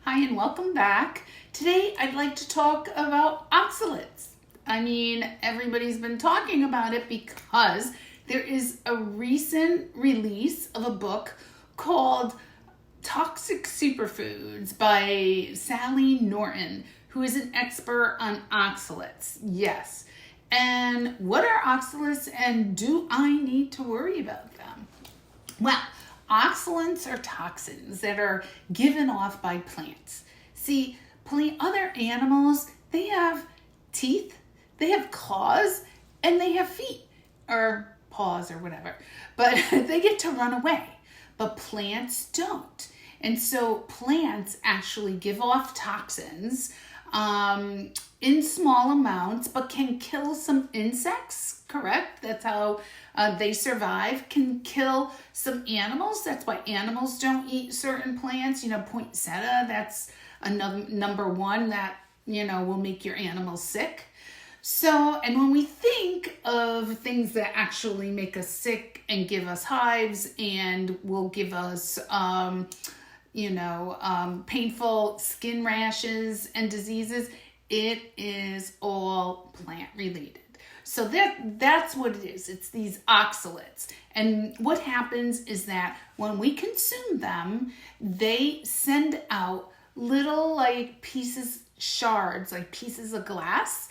Hi and welcome back. Today I'd like to talk about oxalates. I mean, everybody's been talking about it because there is a recent release of a book called Toxic Superfoods by Sally Norton, who is an expert on oxalates. Yes. And what are oxalates and do I need to worry about them? Well, oxalates are toxins that are given off by plants. See, other animals, they have teeth, they have claws, and they have feet, or paws, or whatever. But they get to run away. But plants don't. And so plants actually give off toxins in small amounts, but can kill some insects, correct? That's how they survive. Can kill some animals. That's why animals don't eat certain plants. Poinsettia, that's another number one that, will make your animal sick. So, and when we think of things that actually make us sick and give us hives and will give us, painful skin rashes and diseases, it is all plant related. So that's what it is. It's these oxalates. And what happens is that when we consume them, they send out little shards, like pieces of glass,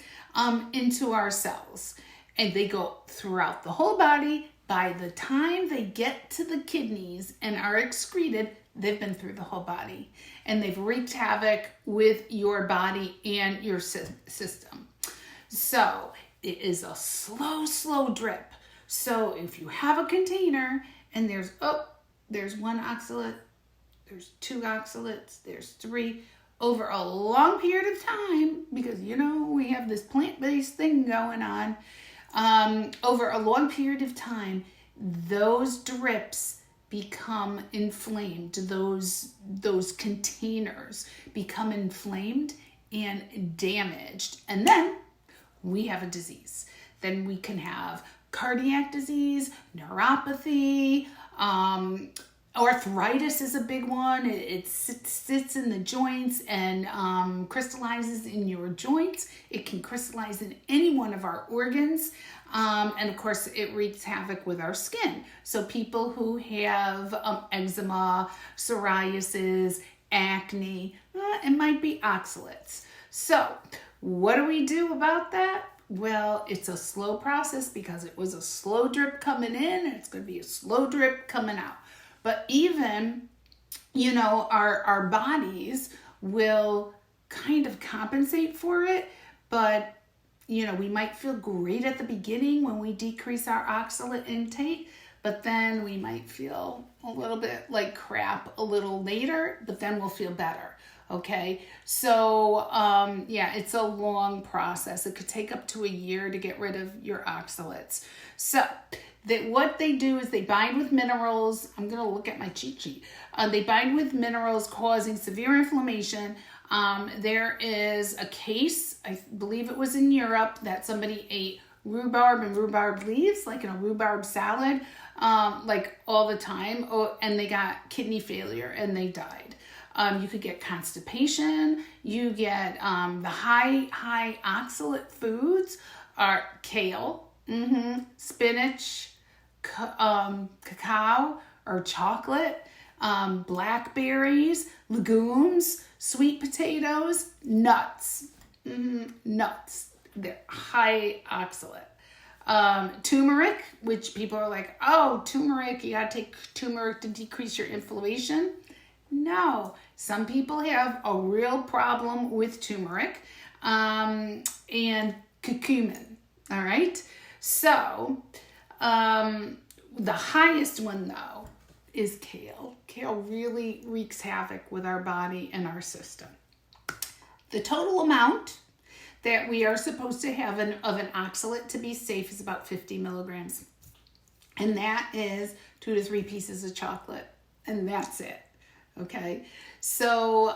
into our cells. And they go throughout the whole body. By the time they get to the kidneys and are excreted, they've been through the whole body. And they've wreaked havoc with your body and your system. So it is a slow drip. So if you have a container and there's one oxalate, there's two oxalates, there's three, over a long period of time, because we have this plant-based thing going on, over a long period of time, those drips become inflamed. Those containers become inflamed and damaged. And then we have a disease. Then we can have cardiac disease, neuropathy, arthritis is a big one. It sits in the joints and crystallizes in your joints. It can crystallize in any one of our organs. And of course, it wreaks havoc with our skin. So people who have eczema, psoriasis, acne, it might be oxalates. So what do we do about that? Well, it's a slow process because it was a slow drip coming in and it's going to be a slow drip coming out. But even, our bodies will kind of compensate for it. But, we might feel great at the beginning when we decrease our oxalate intake. But then we might feel a little bit like crap a little later. But then we'll feel better. Okay, so it's a long process. It could take up to a year to get rid of your oxalates. So what they do is they bind with minerals. I'm going to look at my cheat sheet. They bind with minerals causing severe inflammation. There is a case, I believe it was in Europe, that somebody ate rhubarb and rhubarb leaves, like in a rhubarb salad, all the time. And they got kidney failure and they died. You could get constipation. You get the high oxalate foods are kale, spinach, cacao or chocolate, blackberries, legumes, sweet potatoes, nuts. Nuts. They're high oxalate. Turmeric, which people are like, oh, turmeric, you gotta take turmeric to decrease your inflammation. No, some people have a real problem with turmeric and curcumin. All right. So the highest one, though, is kale. Kale really wreaks havoc with our body and our system. The total amount that we are supposed to have of an oxalate to be safe is about 50 milligrams. And that is 2 to 3 pieces of chocolate. And that's it. Okay, so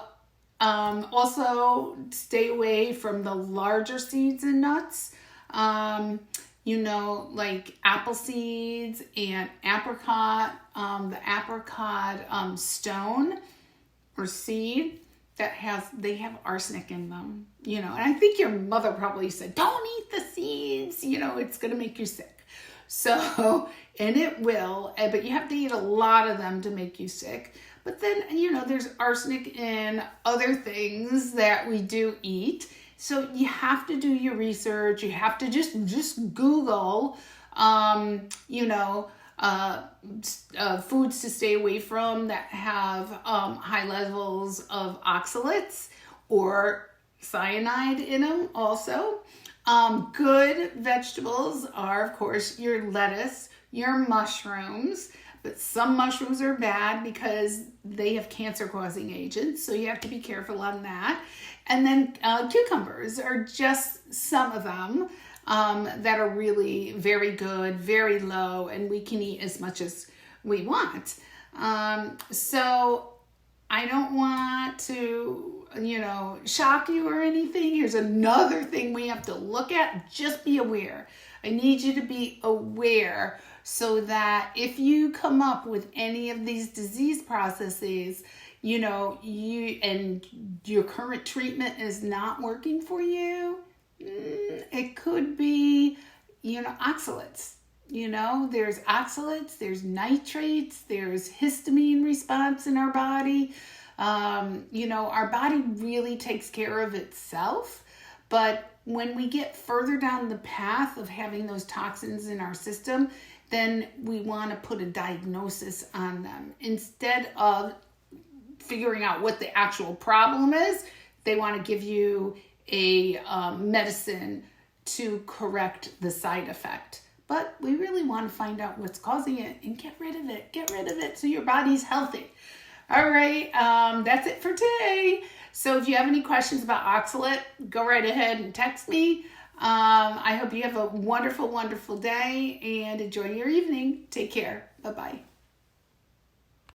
also stay away from the larger seeds and nuts, like apple seeds and apricot, the apricot stone or seed they have arsenic in them, you know, and I think your mother probably said, don't eat the seeds, you know, it's going to make you sick. So, and it will, but you have to eat a lot of them to make you sick. But then, you know, there's arsenic in other things that we do eat. So you have to do your research. You have to just Google, you know, foods to stay away from that have high levels of oxalates or cyanide in them also. Good vegetables are, of course, your lettuce, your mushrooms, but some mushrooms are bad because they have cancer-causing agents, so you have to be careful on that. And then cucumbers are just some of them that are really very good, very low, and we can eat as much as we want. So I don't want to, you know, shock you or anything. Here's another thing we have to look at. Just be aware. I need you to be aware so that if you come up with any of these disease processes, you know, and your current treatment is not working for you, it could be, you know, oxalates. You know, there's oxalates, there's nitrates, there's histamine response in our body. You know, our body really takes care of itself. But when we get further down the path of having those toxins in our system, then we want to put a diagnosis on them. Instead of figuring out what the actual problem is, they want to give you a medicine to correct the side effect. But we really want to find out what's causing it and get rid of it. Get rid of it so your body's healthy. All right, that's it for today. So if you have any questions about oxalate, go right ahead and text me. I hope you have a wonderful, wonderful day and enjoy your evening. Take care. Bye-bye.